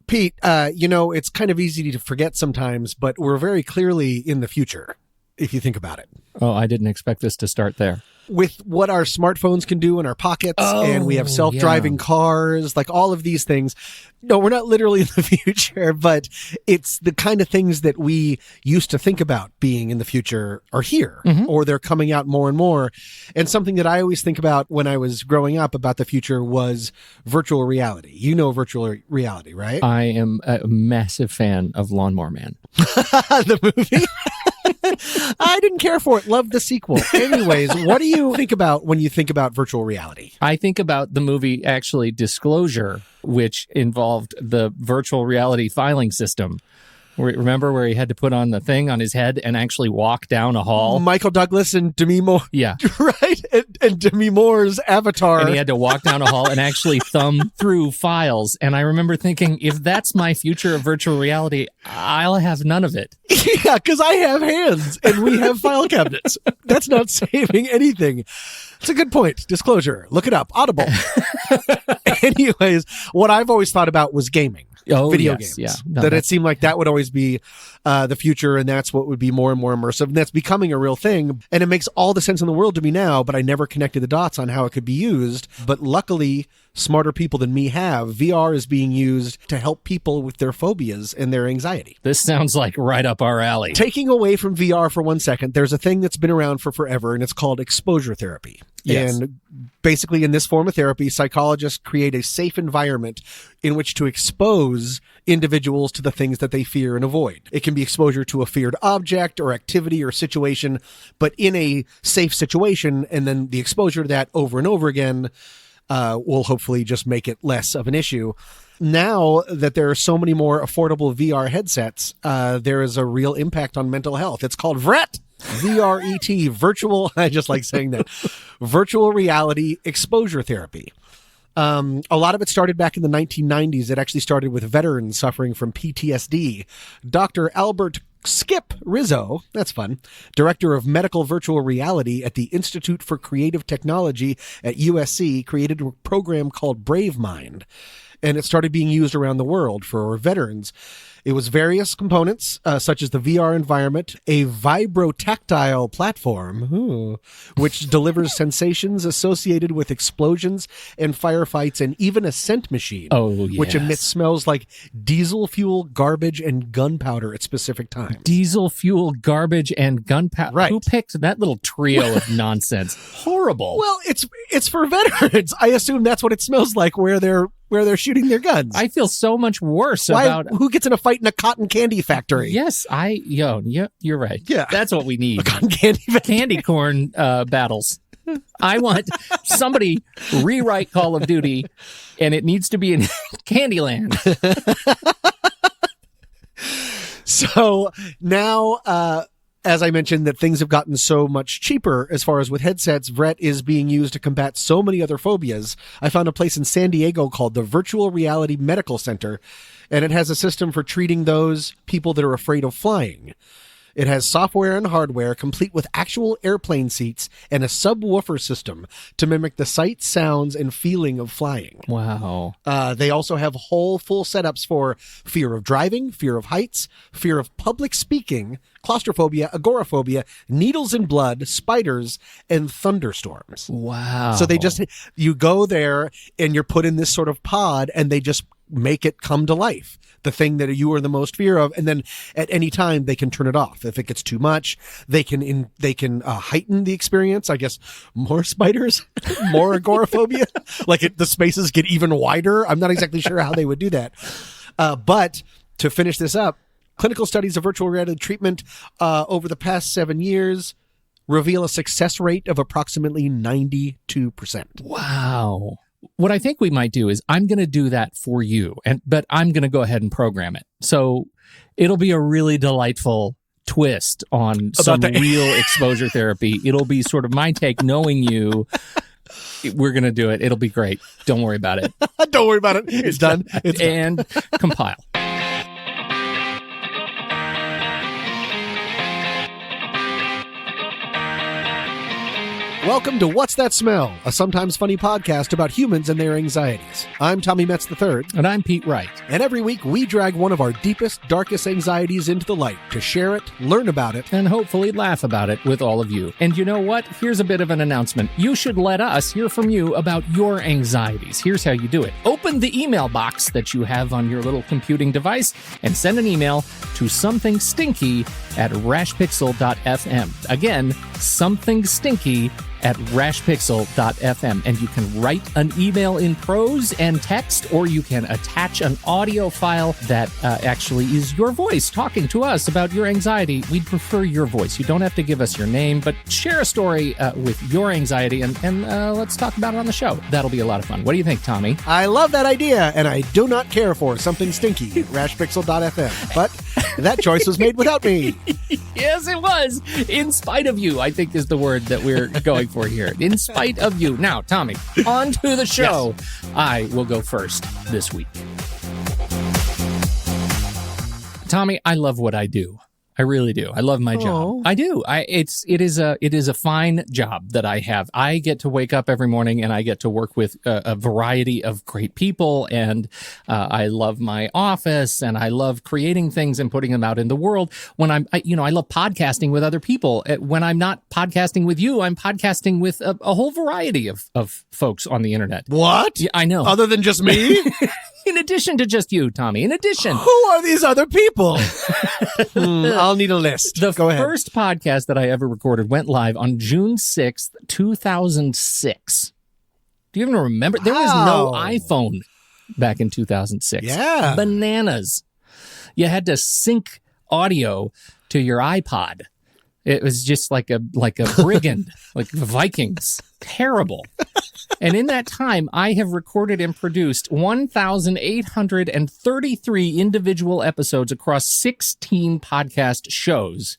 Pete, it's kind of easy to forget sometimes, but we're very clearly in the future, if you think about it. Oh, I didn't expect this to start there. With what our smartphones can do in our pockets, and we have self-driving cars, like all of these things. No, we're not literally in the future, but it's the kind of things that we used to think about being in the future are here, or they're coming out more and more. And something that I always think about when I was growing up about the future was virtual reality. You know virtual reality, right? I am a massive fan of Lawnmower Man. The movie? I didn't care for it. Loved the sequel. Anyways, what do you think about when you think about virtual reality? I think about the movie, actually, Disclosure, which involved the virtual reality filing system. Remember where he had to put on the thing on his head and actually walk down a hall? Michael Douglas and Demi Moore. Yeah. Right? And Demi Moore's avatar. And he had to walk down a hall and actually thumb through files. And I remember thinking, if that's my future of virtual reality, I'll have none of it. Yeah, because I have hands and we have file cabinets. That's not saving anything. It's a good point. Disclosure. Look it up. Audible. Anyways, what I've always thought about was gaming. Video games. Yeah. That it seemed like that would always be the future, and that's what would be more and more immersive, and that's becoming a real thing. And it makes all the sense in the world to me now, but I never connected the dots on how it could be used. But luckily, smarter people than me have. VR is being used to help people with their phobias and their anxiety. This sounds like right up our alley. Taking away from VR for 1 second, there's a thing that's been around for forever, and it's called exposure therapy. Yes. And basically, in this form of therapy, psychologists create a safe environment in which to expose individuals to the things that they fear and avoid. It can be exposure to a feared object or activity or situation, but in a safe situation, and then the exposure to that over and over again will hopefully just make it less of an issue. Now that there are so many more affordable VR headsets, there is a real impact on mental health. It's called VRET. VRET, virtual, I just like saying that, virtual reality exposure therapy. A lot of it started back in the 1990s. It actually started with veterans suffering from PTSD. Dr. Albert Skip Rizzo, that's fun, director of medical virtual reality at the Institute for Creative Technology at USC, created a program called Brave Mind. And it started being used around the world for veterans. It was various components, such as the VR environment, a vibrotactile platform, which delivers sensations associated with explosions and firefights, and even a scent machine, which emits smells like diesel fuel, garbage, and gunpowder at specific times. Diesel fuel, garbage, and gunpowder. Right. Who picked that little trio of nonsense? Horrible. Well, it's for veterans. I assume that's what it smells like where they're shooting their guns. I feel so much worse about who gets in a fight in a cotton candy factory. Yes, you're right. Yeah, that's what we need. A cotton candy factory. Candy corn battles. I want somebody rewrite Call of Duty, and it needs to be in Candyland. So now, as I mentioned, that things have gotten so much cheaper as far as with headsets. VRET is being used to combat so many other phobias. I found a place in San Diego called the Virtual Reality Medical Center, and it has a system for treating those people that are afraid of flying. It has software and hardware complete with actual airplane seats and a subwoofer system to mimic the sight, sounds, and feeling of flying. Wow. They also have full setups for fear of driving, fear of heights, fear of public speaking, claustrophobia, agoraphobia, needles in blood, spiders, and thunderstorms. Wow. So you go there and you're put in this sort of pod, and they just make it come to life, the thing that you are the most fear of, and then at any time they can turn it off if it gets too much. They can heighten the experience. I guess more spiders, more agoraphobia, the spaces get even wider. I'm not exactly sure how they would do that, but to finish this up, clinical studies of virtual reality treatment over the past 7 years reveal a success rate of approximately 92%. Wow. What I think we might do is I'm going to do that for you, but I'm going to go ahead and program it. So it'll be a really delightful twist on some real exposure therapy. It'll be sort of my take, knowing you. We're going to do it. It'll be great. Don't worry about it. Don't worry about it. It's done. And compile. Welcome to What's That Smell, a sometimes funny podcast about humans and their anxieties. I'm Tommy Metz III. And I'm Pete Wright. And every week we drag one of our deepest, darkest anxieties into the light to share it, learn about it, and hopefully laugh about it with all of you. And you know what? Here's a bit of an announcement. You should let us hear from you about your anxieties. Here's how you do it. Open the email box that you have on your little computing device and send an email to somethingstinky@rashpixel.fm. Again, somethingstinky@rashpixel.fm. And you can write an email in prose and text, or you can attach an audio file that actually is your voice talking to us about your anxiety. We'd prefer your voice. You don't have to give us your name, but share a story with your anxiety, and let's talk about it on the show. That'll be a lot of fun. What do you think, Tommy? I love that idea, and I do not care for something stinky at rashpixel.fm, but that choice was made without me. Yes, it was. In spite of you, I think is the word that we're going for here. In spite of you. Now, Tommy, on to the show. Yes. I will go first this week. Tommy, I love what I do. I really do. I love my job. I do. It is a fine job that I have. I get to wake up every morning and I get to work with a variety of great people, and I love my office, and I love creating things and putting them out in the world. When I love podcasting with other people. When I'm not podcasting with you, I'm podcasting with a whole variety of folks on the internet. What? Yeah, I know. Other than just me? In addition to just you, Tommy. In addition. Who are these other people? I'll need a list. The first podcast that I ever recorded went live on June 6th, 2006. Do you even remember? Wow. There was no iPhone back in 2006. Yeah. Bananas. You had to sync audio to your iPod. It was just like a brigand, like the Vikings. Terrible. And in that time, I have recorded and produced 1,833 individual episodes across 16 podcast shows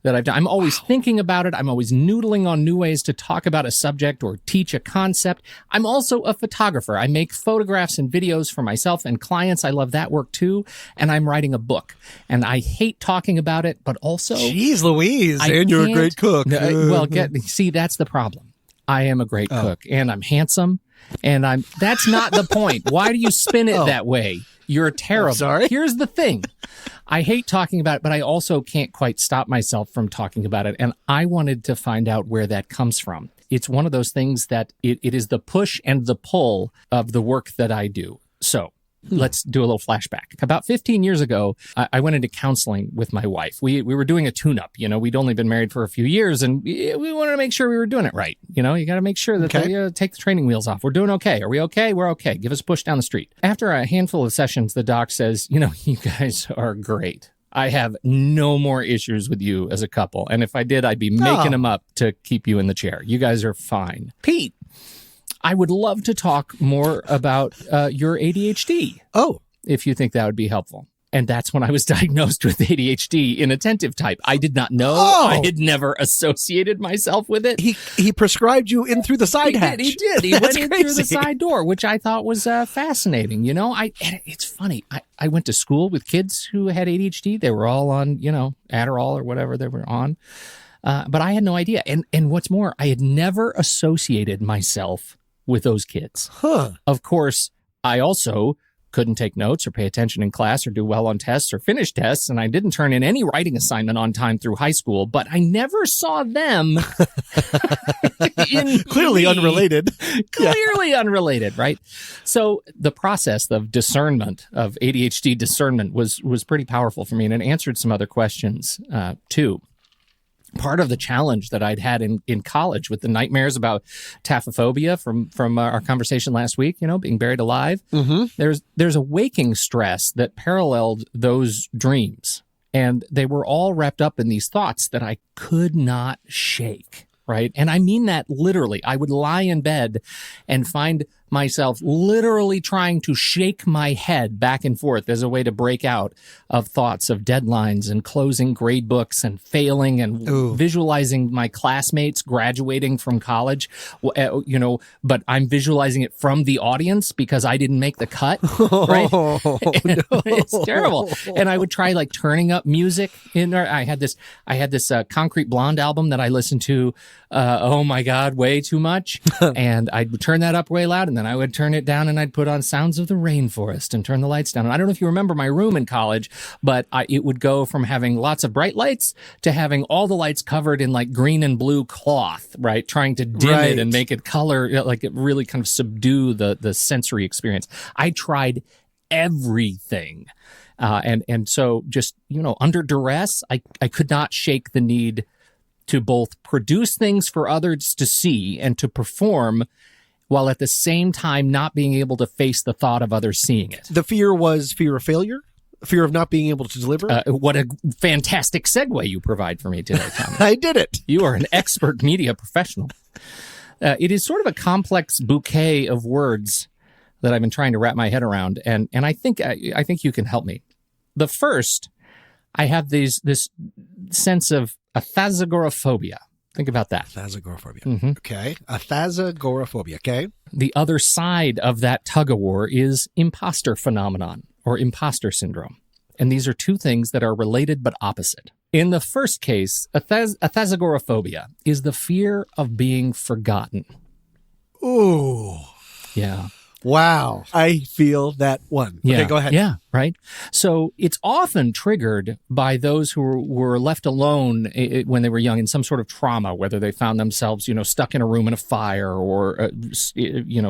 that I've done. I'm always thinking about it. I'm always noodling on new ways to talk about a subject or teach a concept. I'm also a photographer. I make photographs and videos for myself and clients. I love that work too. And I'm writing a book. And I hate talking about it, but also... Jeez Louise, and you're a great cook. See, that's the problem. I am a great cook, and I'm handsome, and that's not the point. Why do you spin it that way? You're terrible. I'm sorry. Here's the thing. I hate talking about it, but I also can't quite stop myself from talking about it, and I wanted to find out where that comes from. It's one of those things that it is the push and the pull of the work that I do. So let's do a little flashback. About 15 years ago, I went into counseling with my wife. We were doing a tune-up. We'd only been married for a few years, and we wanted to make sure we were doing it right. You got to make sure that they take the training wheels off. We're doing okay. Are we okay? We're okay. Give us a push down the street. After a handful of sessions, the doc says, you guys are great. I have no more issues with you as a couple. And if I did, I'd be making them up to keep you in the chair. You guys are fine. Pete, I would love to talk more about your ADHD. Oh. If you think that would be helpful. And that's when I was diagnosed with ADHD, inattentive type. I did not know. I had never associated myself with it. He prescribed you in through the side hatch. He did. He went in through the side door, which I thought was fascinating. It's funny. I went to school with kids who had ADHD. They were all on, Adderall or whatever they were on. But I had no idea. And what's more, I had never associated myself with those kids. Of course, I also couldn't take notes or pay attention in class or do well on tests or finish tests, and I didn't turn in any writing assignment on time through high school, but I never saw them Clearly unrelated. Clearly unrelated, right? So the process of discernment, of ADHD discernment, was pretty powerful for me, and it answered some other questions too. Part of the challenge that I'd had in college with the nightmares about taphophobia from our conversation last week, being buried alive, there's a waking stress that paralleled those dreams. And they were all wrapped up in these thoughts that I could not shake, right? And I mean that literally. I would lie in bed and find myself literally trying to shake my head back and forth as a way to break out of thoughts of deadlines and closing grade books and failing and visualizing my classmates graduating from college, but I'm visualizing it from the audience because I didn't make the cut, right? No. It's terrible. And I would try like turning up music in there. I had this Concrete Blonde album that I listened to, oh my God, way too much. And I'd turn that up way loud, and then I would turn it down, and I'd put on Sounds of the Rainforest and turn the lights down. And I don't know if you remember my room in college, but it would go from having lots of bright lights to having all the lights covered in like green and blue cloth, right? Trying to dim it and make it color, like it really kind of subdue the sensory experience. I tried everything. And so just, under duress, I could not shake the need to both produce things for others to see and to perform while at the same time not being able to face the thought of others seeing it. The fear was fear of failure? Fear of not being able to deliver? What a fantastic segue you provide for me today, Tommy. I did it. You are an expert media professional. It is sort of a complex bouquet of words that I've been trying to wrap my head around, and I think you can help me. The first, I have this sense of athazagoraphobia. Think about that. Athazagoraphobia. Mm-hmm. Okay. Athazagoraphobia. Okay. The other side of that tug-of-war is imposter phenomenon or imposter syndrome. And these are two things that are related but opposite. In the first case, athazagoraphobia is the fear of being forgotten. Ooh. Yeah. Wow. I feel that one. Yeah. Okay, go ahead. Yeah, right. So it's often triggered by those who were left alone when they were young in some sort of trauma, whether they found themselves, stuck in a room in a fire or,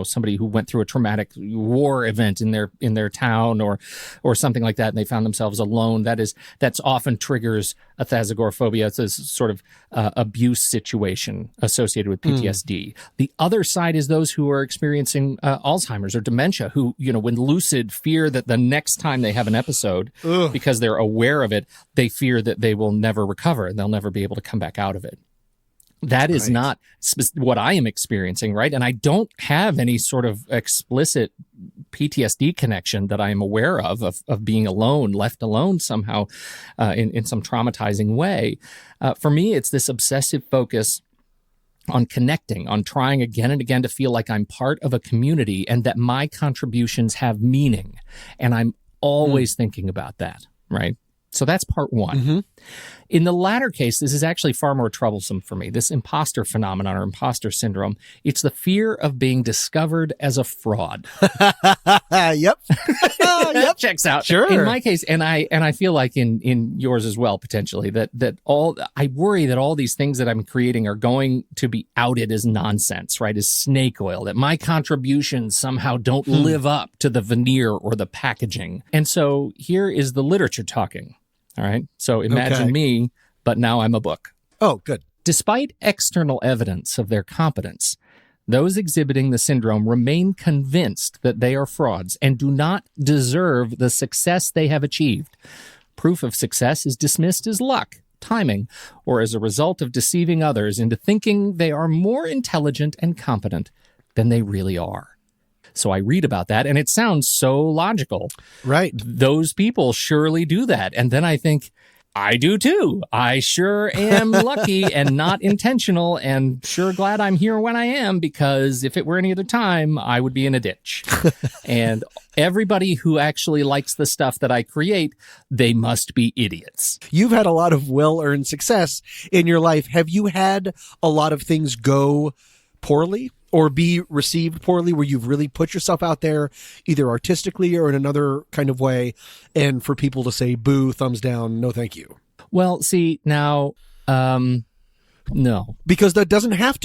somebody who went through a traumatic war event in their town or something like that, and they found themselves alone. That's often triggers athazagoraphobia. It's a sort of abuse situation associated with PTSD. The other side is those who are experiencing Alzheimer's or dementia, who, when lucid, fear that the next time they have an episode, because they're aware of it, they fear that they will never recover and they'll never be able to come back out of it. That is not what I am experiencing, right? And I don't have any sort of explicit PTSD connection that I am aware of being alone, left alone somehow in some traumatizing way. For me, it's this obsessive focus on connecting, on trying again and again to feel like I'm part of a community and that my contributions have meaning. And I'm always thinking about that, right? So that's part one. Mm-hmm. In the latter case, this is actually far more troublesome for me. This imposter phenomenon or imposter syndrome, it's the fear of being discovered as a fraud. Yep. That checks out. Sure. In my case, and I feel like in yours as well, potentially, I worry that all these things that I'm creating are going to be outed as nonsense, right? As snake oil, that my contributions somehow don't live up to the veneer or the packaging. And so here is the literature talking. All right. So imagine me, but now I'm a book. Oh, good. Despite external evidence of their competence, those exhibiting the syndrome remain convinced that they are frauds and do not deserve the success they have achieved. Proof of success is dismissed as luck, timing, or as a result of deceiving others into thinking they are more intelligent and competent than they really are. So I read about that, and it sounds so logical. Right. Those people surely do that. And then I think, I do too. I sure am lucky and not intentional and sure glad I'm here when I am, because if it were any other time, I would be in a ditch. And everybody who actually likes the stuff that I create, they must be idiots. You've had a lot of well-earned success in your life. Have you had a lot of things go poorly or be received poorly, where you've really put yourself out there either artistically or in another kind of way, and for people to say boo, thumbs down, no thank you? Well, see, now no, because that doesn't have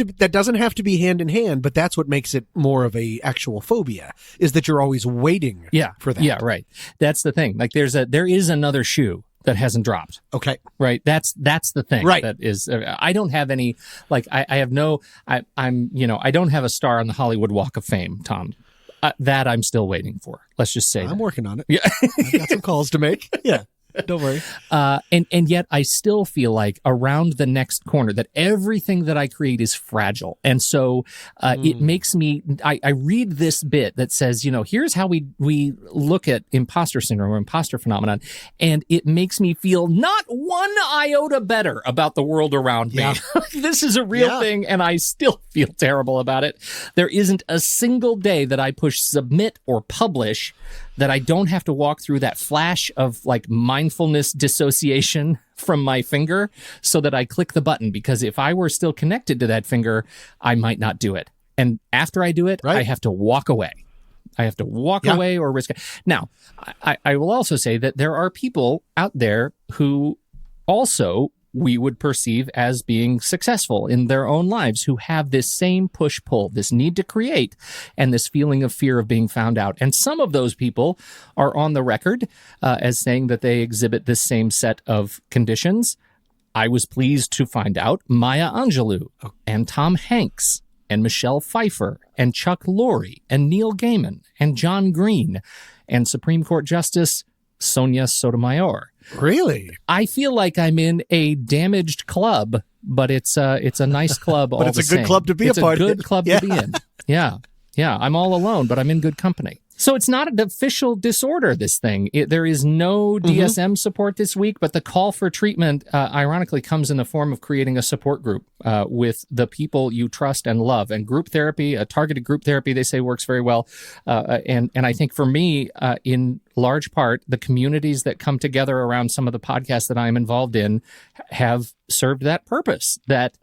to be hand in hand, but that's what makes it more of a actual phobia, is that you're always waiting for that. Yeah, right. That's the thing. Like there is another shoe that hasn't dropped. Okay. Right. That's the thing. Right. That is, I don't have any, like, I don't have a star on the Hollywood Walk of Fame, Tom. That I'm still waiting for. Let's just say I'm working on it. Yeah. I've got some calls to make. Yeah. Don't worry. And yet I still feel like around the next corner that everything that I create is fragile. And so it makes me, I read this bit that says, here's how we look at imposter syndrome or imposter phenomenon. And it makes me feel not one iota better about the world around me. This is a real thing. And I still feel terrible about it. There isn't a single day that I push submit or publish that I don't have to walk through that flash of like mindfulness dissociation from my finger so that I click the button, because if I were still connected to that finger, I might not do it. And after I do it, I have to walk away. I have to walk away or risk it. Now, I will also say that there are people out there who also we would perceive as being successful in their own lives, who have this same push-pull, this need to create, and this feeling of fear of being found out. And some of those people are on the record as saying that they exhibit this same set of conditions. I was pleased to find out Maya Angelou and Tom Hanks and Michelle Pfeiffer and Chuck Lorre and Neil Gaiman and John Green and Supreme Court Justice Sonia Sotomayor. Really? I feel like I'm in a damaged club, but it's a nice club. But it's a good club to be a part of. It's a good club to be in. Yeah. I'm all alone, but I'm in good company. So it's not an official disorder, this thing. There is no DSM support this week, but the call for treatment, ironically, comes in the form of creating a support group with the people you trust and love. And group therapy, targeted group therapy, they say works very well. And I think for me, in large part, the communities that come together around some of the podcasts that I'm involved in have served that purpose, that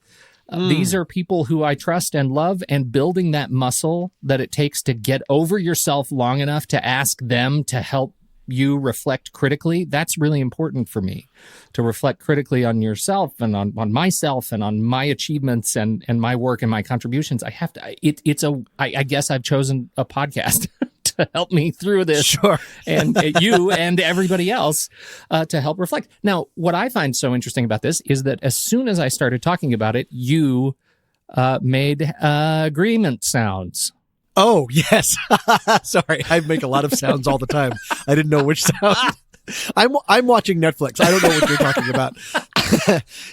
these are people who I trust and love, and building that muscle that it takes to get over yourself long enough to ask them to help you reflect critically. That's really important for me, to reflect critically on yourself and on myself and on my achievements and my work and my contributions. I have to, I guess I've chosen a podcast to help me through this. Sure. And you and everybody else to help reflect. Now, what I find so interesting about this is that as soon as I started talking about it, you made agreement sounds. Oh, yes. Sorry, I make a lot of sounds all the time. I didn't know which sound. I'm watching Netflix. I don't know what you're talking about.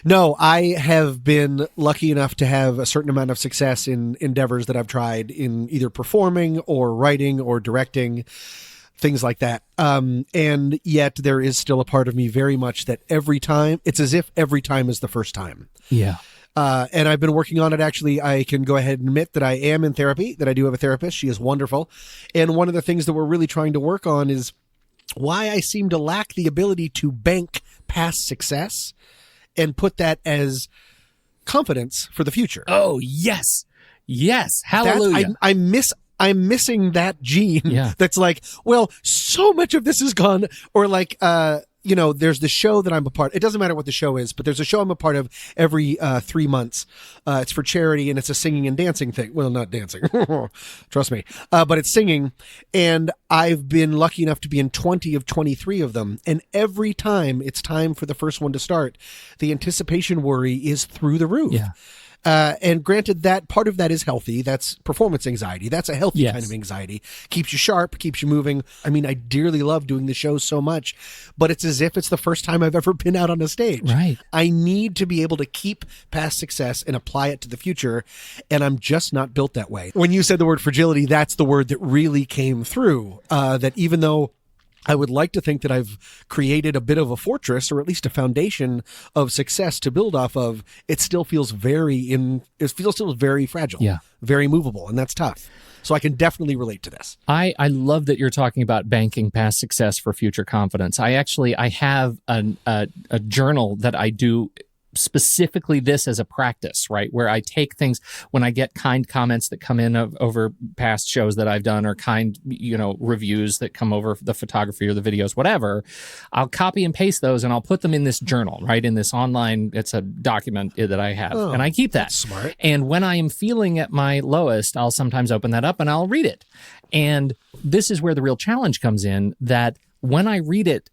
No, I have been lucky enough to have a certain amount of success in endeavors that I've tried in either performing or writing or directing, things like that. And yet there is still a part of me very much that every time, it's as if every time is the first time. Yeah. And I've been working on it. Actually, I can go ahead and admit that I am in therapy, that I do have a therapist. She is wonderful. And one of the things that we're really trying to work on is why I seem to lack the ability to bank past success and put that as confidence for the future. Oh, yes. Yes. Hallelujah. I'm missing that gene. Yeah. That's like, well, so much of this is gone. Or like, there's the show that I'm a part. It doesn't matter what the show is, but there's a show I'm a part of every 3 months. It's for charity, and it's a singing and dancing thing. Well, not dancing, trust me, but it's singing. And I've been lucky enough to be in 20 of 23 of them. And every time it's time for the first one to start, the anticipation worry is through the roof. Yeah. And granted, that part of that is healthy. That's performance anxiety. That's a healthy kind of anxiety. Keeps you sharp, keeps you moving. I mean, I dearly love doing the show so much, but it's as if it's the first time I've ever been out on a stage. Right. I need to be able to keep past success and apply it to the future, and I'm just not built that way. When you said the word fragility, that's the word that really came through, that even though I would like to think that I've created a bit of a fortress, or at least a foundation of success to build off of, it still feels still very fragile, very movable, and that's tough. So I can definitely relate to this. I love that you're talking about banking past success for future confidence. I have a journal that I do specifically this as a practice, right? Where I take things when I get kind comments that come in over past shows that I've done, or kind, reviews that come over the photography or the videos, whatever. I'll copy and paste those and I'll put them in this journal, right? In this online, it's a document that I have, and I keep that. That's smart. And when I am feeling at my lowest, I'll sometimes open that up and I'll read it. And this is where the real challenge comes in, that when I read it,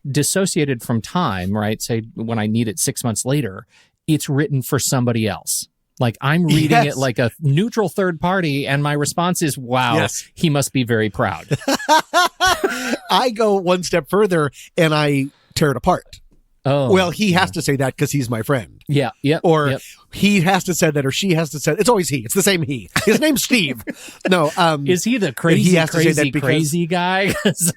dissociated from time, right? Say when I need it 6 months later, it's written for somebody else. Like I'm reading it like a neutral third party, and my response is, wow, he must be very proud. I go one step further, and I tear it apart. Oh, Well, he has to say that because he's my friend. yeah, yep, Or yep. he has to say that, or she has to say. It's always he. It's the same he. His name's Steve. No, Is he the he crazy, has to say crazy, that because- crazy guy? 'Cause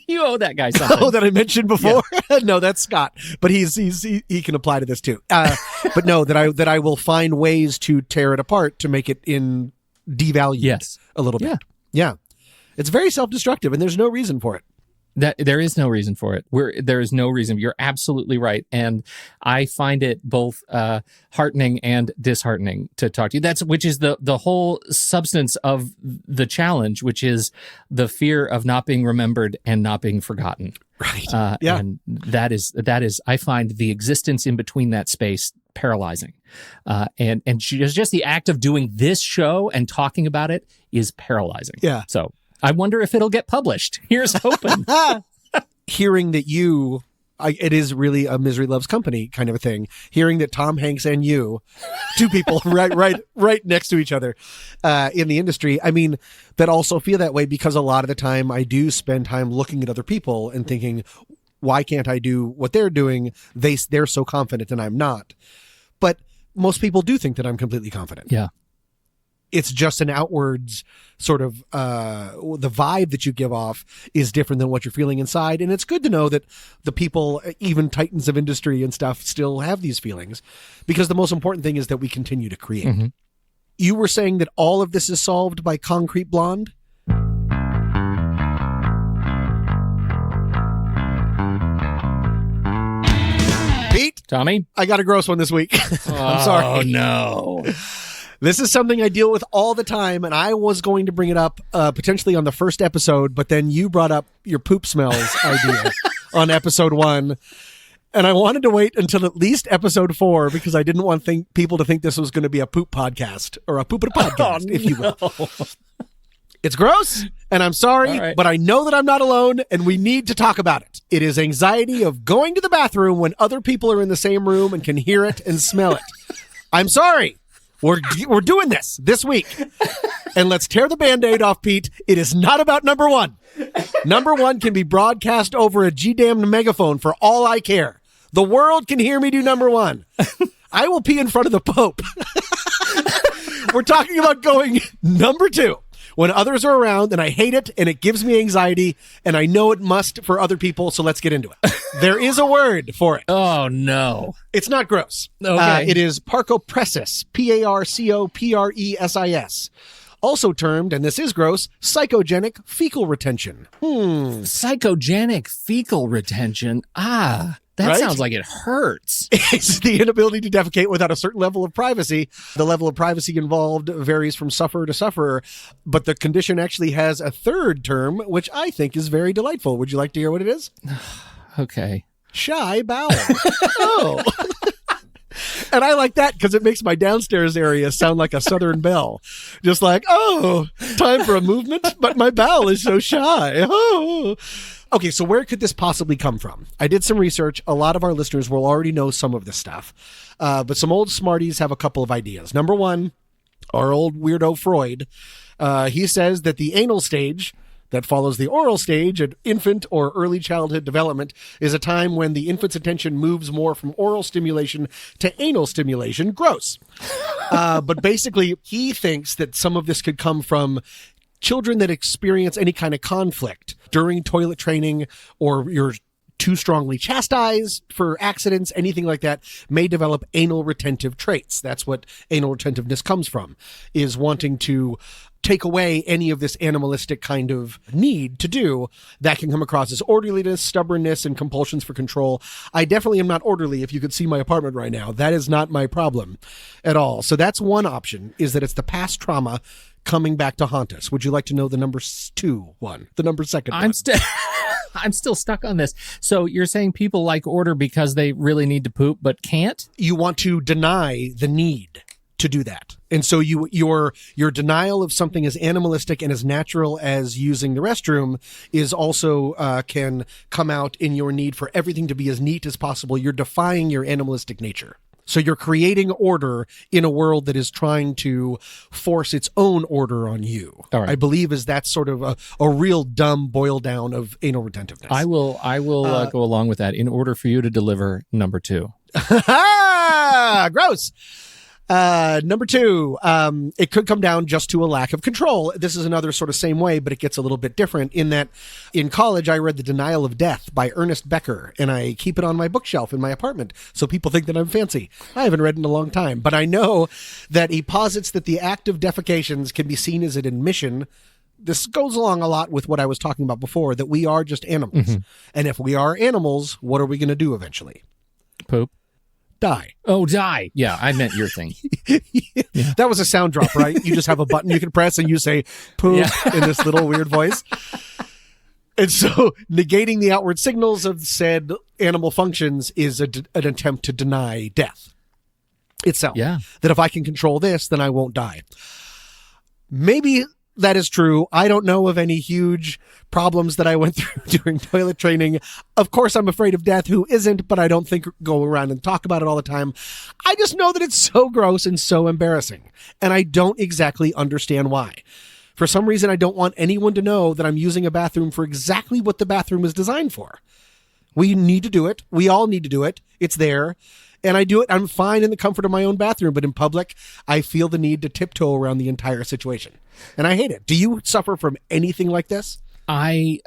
you owe that guy something. Oh, that I mentioned before. No, that's Scott, but he can apply to this too. But no, that I will find ways to tear it apart to make it devalued a little bit. Yeah, it's very self-destructive, and there's no reason for it. That there is no reason for it. There is no reason. You're absolutely right, and I find it both heartening and disheartening to talk to you. Which is the whole substance of the challenge, which is the fear of not being remembered and not being forgotten. Right. And that is I find the existence in between that space paralyzing, and just the act of doing this show and talking about it is paralyzing. Yeah. So I wonder if it'll get published. Here's hoping. Hearing that it is really a misery loves company kind of a thing. Hearing that Tom Hanks and you, two people right next to each other in the industry, I mean, that also feel that way because a lot of the time I do spend time looking at other people and thinking, why can't I do what they're doing? They're so confident and I'm not. But most people do think that I'm completely confident. Yeah. It's just an outwards sort of, the vibe that you give off is different than what you're feeling inside. And it's good to know that the people, even titans of industry and stuff, still have these feelings, because the most important thing is that we continue to create. Mm-hmm. You were saying that all of this is solved by Concrete Blonde? Pete? Tommy? I got a gross one this week. I'm sorry. Oh, no. This is something I deal with all the time, and I was going to bring it up potentially on the first episode, but then you brought up your poop smells idea on episode 1, and I wanted to wait until at least episode 4 because I didn't want people to think this was going to be a poop podcast, or a poop podcast, if you will. It's gross, and I'm sorry, but I know that I'm not alone, and we need to talk about it. It is anxiety of going to the bathroom when other people are in the same room and can hear it and smell it. I'm sorry. We're doing this week. And let's tear the Band-Aid off, Pete. It is not about number 1. Number 1 can be broadcast over a G-damned megaphone for all I care. The world can hear me do number 1. I will pee in front of the Pope. We're talking about going number 2. When others are around, and I hate it, and it gives me anxiety, and I know it must for other people, so let's get into it. There is a word for it. Oh, no. It's not gross. Okay. It is parcopresis, Parcopresis. Also termed, and this is gross, psychogenic fecal retention. Psychogenic fecal retention. That sounds like it hurts. It's the inability to defecate without a certain level of privacy. The level of privacy involved varies from sufferer to sufferer, but the condition actually has a third term, which I think is very delightful. Would you like to hear what it is? Okay. Shy bowel. Oh. And I like that because it makes my downstairs area sound like a Southern belle. Just like, oh, time for a movement, but my bowel is so shy. Oh. Okay, so where could this possibly come from? I did some research. A lot of our listeners will already know some of this stuff. But some old smarties have a couple of ideas. Number 1, our old weirdo Freud, he says that the anal stage that follows the oral stage at infant or early childhood development is a time when the infant's attention moves more from oral stimulation to anal stimulation. Gross. But basically, he thinks that some of this could come from children that experience any kind of conflict during toilet training, or you're too strongly chastised for accidents, anything like that, may develop anal retentive traits. That's what anal retentiveness comes from, is wanting to take away any of this animalistic kind of need to do. That can come across as orderliness, stubbornness, and compulsions for control. I definitely am not orderly. If you could see my apartment right now, that is not my problem at all. So that's one option, is that it's the past trauma coming back to haunt us. Would you like to know the number 2 one? The number 2nd one? I'm still stuck on this. So you're saying people like order because they really need to poop but can't? You want to deny the need to do that. And so your denial of something as animalistic and as natural as using the restroom is also can come out in your need for everything to be as neat as possible. You're defying your animalistic nature. So you're creating order in a world that is trying to force its own order on you. All right. I believe that's sort of a real dumb boil down of anal retentiveness. I will go along with that in order for you to deliver number 2. Gross. Number 2, it could come down just to a lack of control. This is another sort of same way, but it gets a little bit different in that in college, I read The Denial of Death by Ernest Becker, and I keep it on my bookshelf in my apartment so people think that I'm fancy. I haven't read it in a long time, but I know that he posits that the act of defecations can be seen as an admission. This goes along a lot with what I was talking about before, that we are just animals. Mm-hmm. And if we are animals, what are we going to do eventually? Poop. Die. Oh, die. Yeah, I meant your thing. Yeah. That was a sound drop, right? You just have a button you can press and you say poop in this little weird voice. And so negating the outward signals of said animal functions is an attempt to deny death itself. Yeah. That if I can control this, then I won't die. Maybe that is true. I don't know of any huge problems that I went through during toilet training. Of course, I'm afraid of death. Who isn't? But I don't think go around and talk about it all the time. I just know that it's so gross and so embarrassing. And I don't exactly understand why. For some reason, I don't want anyone to know that I'm using a bathroom for exactly what the bathroom is designed for. We need to do it. We all need to do it. It's there. And I do it. I'm fine in the comfort of my own bathroom, but in public, I feel the need to tiptoe around the entire situation. And I hate it. Do you suffer from anything like this? I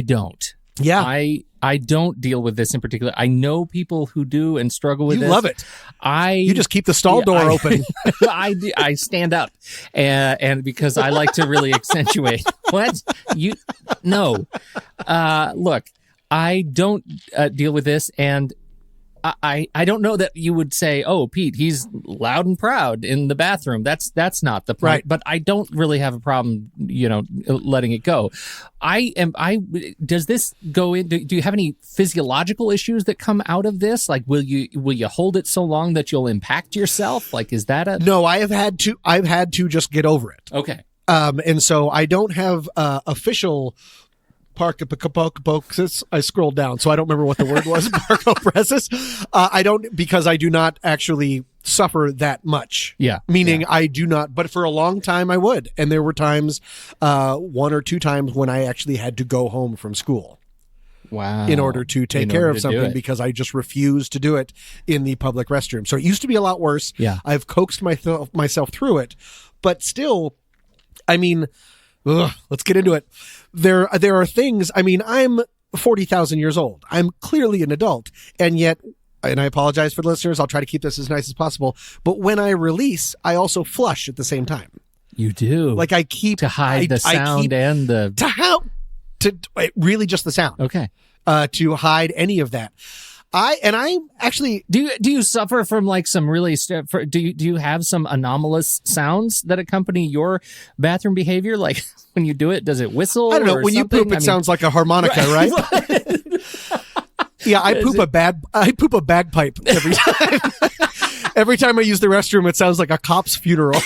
don't. Yeah. I don't deal with this in particular. I know people who do and struggle with this. You love it. You just keep the stall door open. I stand up and because I like to really accentuate. What? No. Look, I don't deal with this, and I don't know that you would say, oh, Pete, he's loud and proud in the bathroom. That's not the point. Right. But I don't really have a problem, letting it go. Does this go in? Do you have any physiological issues that come out of this? Like, will you hold it so long that you'll impact yourself? Like, is that No, I've had to just get over it. Okay. And so I don't have official I scrolled down, so I don't remember what the word was. Parcopresis. I don't, because I do not actually suffer that much. Yeah. Meaning I do not, but for a long time I would. And there were times, 1 or 2 times when I actually had to go home from school. Wow. In order to take care of something, because I just refused to do it in the public restroom. So it used to be a lot worse. Yeah. I've coaxed myself through it, but still, I mean, let's get into it. There are things, I mean, I'm 40,000 years old. I'm clearly an adult. And yet, and I apologize for the listeners, I'll try to keep this as nice as possible. But when I release, I also flush at the same time. You do. Like I keep... To hide the sound and the... Really just the sound. Okay. To hide any of that. I actually do you suffer from like some really do you have some anomalous sounds that accompany your bathroom behavior? Like when you do it, does it whistle? I don't know. When you poop, it sounds like a harmonica, right? Yeah, I poop a bagpipe every time. Every time I use the restroom, it sounds like a cop's funeral.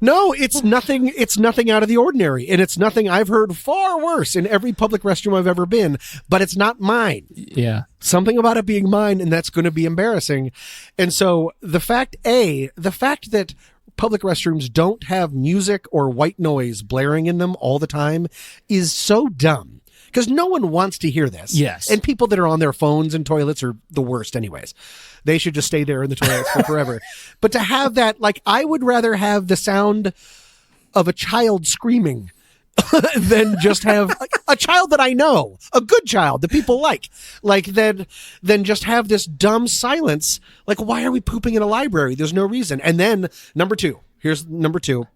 No, it's nothing out of the ordinary. And it's nothing I've heard far worse in every public restroom I've ever been, but it's not mine. Yeah. Something about it being mine, and that's going to be embarrassing. And so the fact that public restrooms don't have music or white noise blaring in them all the time is so dumb. Because no one wants to hear this. Yes. And people that are on their phones in toilets are the worst anyways. They should just stay there in the toilets for forever. But to have that, like, I would rather have the sound of a child screaming than just have a child that I know, a good child that people like than just have this dumb silence. Like, why are we pooping in a library? There's no reason. And then here's number 2.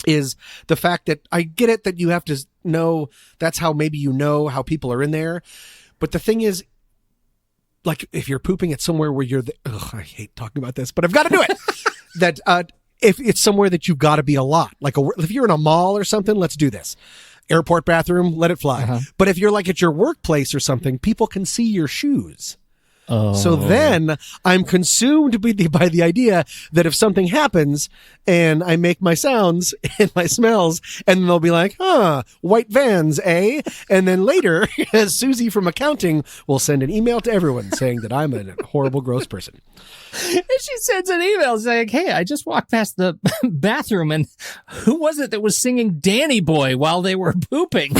Is the fact that I get it that you have to know, that's how maybe you know how people are in there. But the thing is, like, if you're pooping at somewhere where I hate talking about this, but I've got to do it. That if it's somewhere that you've got to be a lot, like if you're in a mall or something, let's do this. Airport bathroom, let it fly. Uh-huh. But if you're like at your workplace or something, people can see your shoes. So then I'm consumed by the idea that if something happens and I make my sounds and my smells, and they'll be like, white vans, eh? And then later, Susie from accounting will send an email to everyone saying that I'm a horrible, gross person. And she sends an email saying, hey, I just walked past the bathroom and who was it that was singing Danny Boy while they were pooping?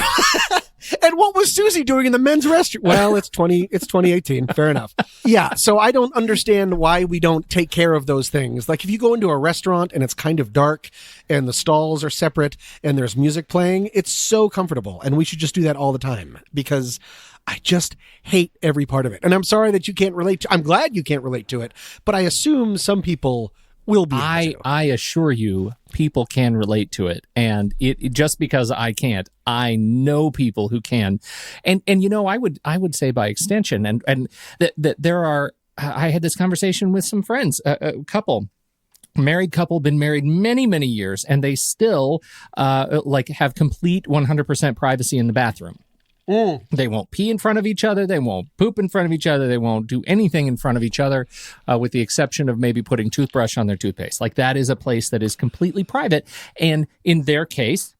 And what was Susie doing in the men's restroom? Well, it's 2018. Fair enough. Yeah. So I don't understand why we don't take care of those things. Like if you go into a restaurant and it's kind of dark and the stalls are separate and there's music playing, it's so comfortable. And we should just do that all the time because I just hate every part of it. And I'm sorry that you can't relate I'm glad you can't relate to it, but I assume some people will be able to. I assure you, people can relate to it. And it just because I can't, I know people who can. And you know, I would say by extension, and that there are, I had this conversation with some friends, a couple, married couple, been married many, many years, and they still have complete 100% privacy in the bathroom. They won't pee in front of each other. They won't poop in front of each other. They won't do anything in front of each other, with the exception of maybe putting toothbrush on their toothpaste. Like that is a place that is completely private. And in their case,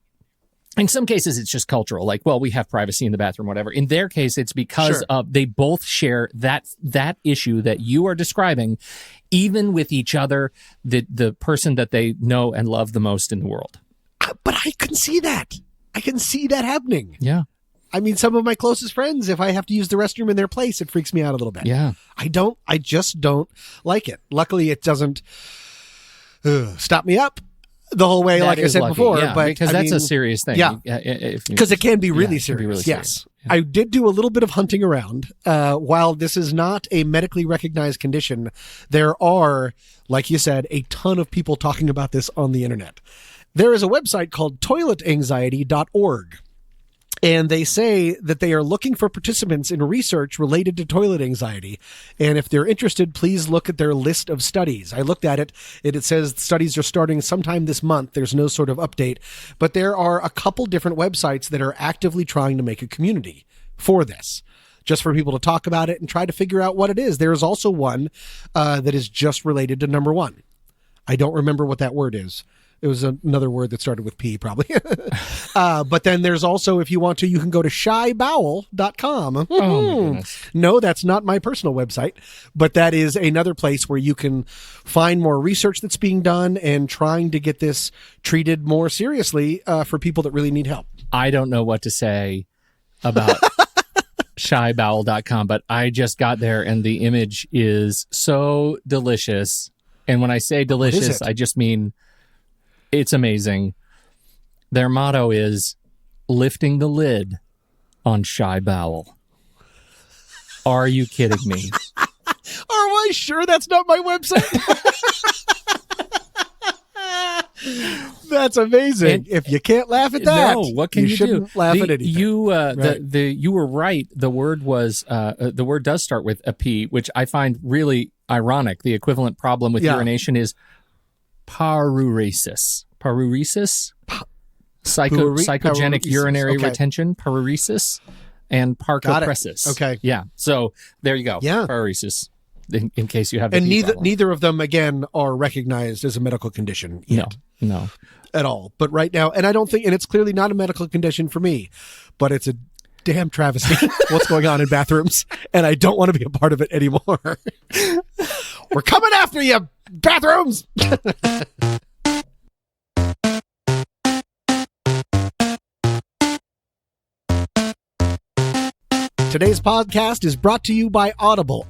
in some cases, it's just cultural. Like, well, we have privacy in the bathroom, whatever. In their case, it's because they both share that issue that you are describing, even with each other, the person that they know and love the most in the world. But I can see that. I can see that happening. Yeah. I mean, some of my closest friends, if I have to use the restroom in their place, it freaks me out a little bit. Yeah. I just don't like it. Luckily, it doesn't stop me up the whole way, like I said before. Yeah, but because that's a serious thing. Yeah. Because it can be really serious. Yes. Yeah. I did do a little bit of hunting around. While this is not a medically recognized condition, there are, like you said, a ton of people talking about this on the internet. There is a website called toiletanxiety.org. And they say that they are looking for participants in research related to toilet anxiety. And if they're interested, please look at their list of studies. I looked at it, and it says studies are starting sometime this month. There's no sort of update. But there are a couple different websites that are actively trying to make a community for this, just for people to talk about it and try to figure out what it is. There is also one that is just related to number one. I don't remember what that word is. It was another word that started with P, probably. But then there's also, if you want to, you can go to shybowel.com. Oh, my goodness. No, that's not my personal website, but that is another place where you can find more research that's being done and trying to get this treated more seriously for people that really need help. I don't know what to say about shybowel.com, but I just got there and the image is so delicious. And when I say delicious, I just mean it's amazing. Their motto is lifting the lid on Shy Bowel. Are you kidding me? Are I sure that's not my website? That's amazing. And if you can't laugh at that, no, what can you do? Laugh at anything. You were right. The word was the word does start with a P, which I find really ironic. The equivalent problem with urination is paruresis. Paruresis? Psychogenic urinary retention, paruresis, and parcopresis. Okay. Yeah. So there you go. Yeah. Paruresis. In case you have, and neither of them again are recognized as a medical condition yet. No, at all. But right now, and I don't think, and it's clearly not a medical condition for me, but it's a damn travesty what's going on in bathrooms, and I don't want to be a part of it anymore. We're coming after you, bathrooms. Today's podcast is brought to you by Audible.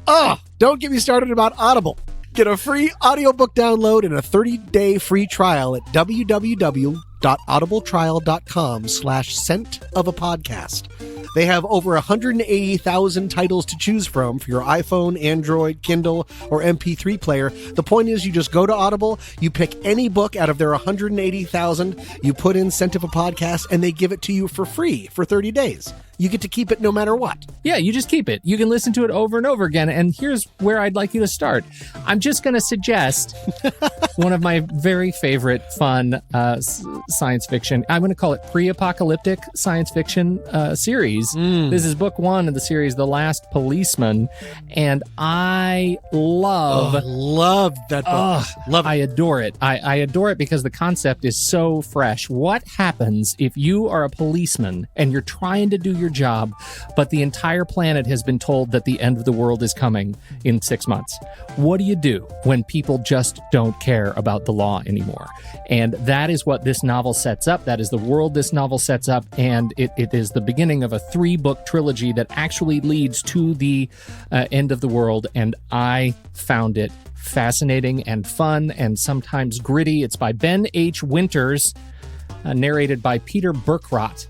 Don't get me started about Audible. Get a free audiobook download and a 30-day free trial at www.audibletrial.com/scent-of-a-podcast. They have over 180,000 titles to choose from for your iPhone, Android, Kindle, or MP3 player. The point is, you just go to Audible, you pick any book out of their 180,000, you put in Scent of a Podcast, and they give it to you for free for 30 days. You get to keep it no matter what. Yeah, you just keep it. You can listen to it over and over again. And here's where I'd like you to start. I'm just going to suggest one of my very favorite fun science fiction. I'm going to call it pre-apocalyptic science fiction series. series. This is book 1 of the series, The Last Policeman, and I love that book. Love it. I adore it. I adore it because the concept is so fresh. What happens if you are a policeman and you're trying to do your job, but the entire planet has been told that the end of the world is coming in 6 months? What do you do when people just don't care about the law anymore? And that is what this novel sets up. That is the world this novel sets up, and it is the beginning of a 3-book trilogy that actually leads to the end of the world, and I found it fascinating and fun and sometimes gritty. It's by Ben H. Winters, narrated by Peter Burkrot.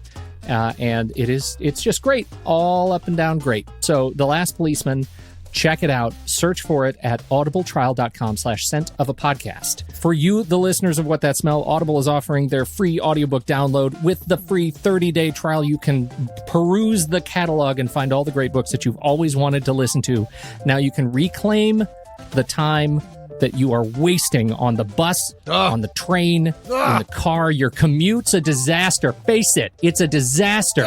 And it's just great, all up and down great. So The Last Policeman, check it out. Search for it at audibletrial.com/scent-of-a-podcast. For you, the listeners of What That Smell, Audible is offering their free audiobook download with the free 30-day trial. You can peruse the catalog and find all the great books that you've always wanted to listen to. Now you can reclaim the time that you are wasting on the bus, on the train, in the car. Your commute's a disaster. Face it, it's a disaster.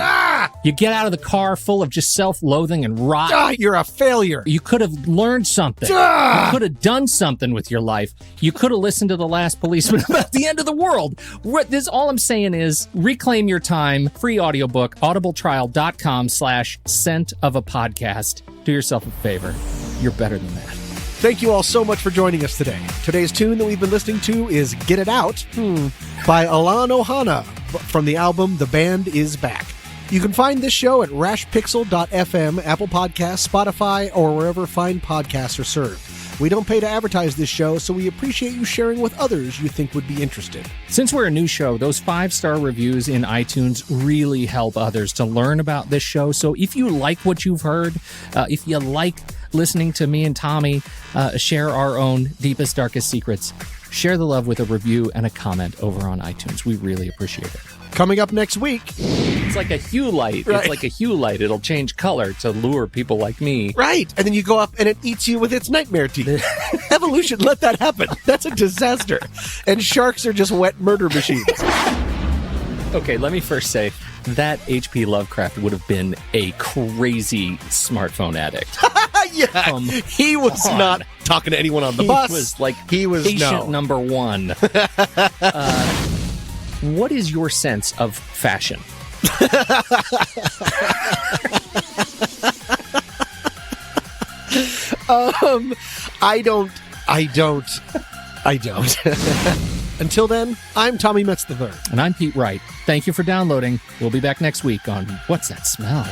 You get out of the car full of just self-loathing and rot. You're a failure. You could have learned something. You could have done something with your life. You could have listened to The Last Policeman about the end of the world. All I'm saying is reclaim your time. Free audiobook, audibletrial.com/scent-of-a-podcast. Do yourself a favor. You're better than that. Thank you all so much for joining us today. Today's tune that we've been listening to is Get It Out by Alan Ohana from the album The Band Is Back. You can find this show at rashpixel.fm, Apple Podcasts, Spotify, or wherever fine podcasts are served. We don't pay to advertise this show, so we appreciate you sharing with others you think would be interested. Since we're a new show, those 5-star reviews in iTunes really help others to learn about this show. So if you like what you've heard, if you like listening to me and Tommy share our own deepest, darkest secrets, share the love with a review and a comment over on iTunes. We really appreciate it. Coming up next week. It's like a hue light. Right. It's like a hue light. It'll change color to lure people like me. Right. And then you go up and it eats you with its nightmare teeth. Evolution let that happen. That's a disaster. And sharks are just wet murder machines. Okay, let me first say that H.P. Lovecraft would have been a crazy smartphone addict. Yeah. He was not talking to anyone on the bus. He was patient number 1. What is your sense of fashion? I don't. Until then, I'm Tommy Metz III. And I'm Pete Wright. Thank you for downloading. We'll be back next week on What's That Smell?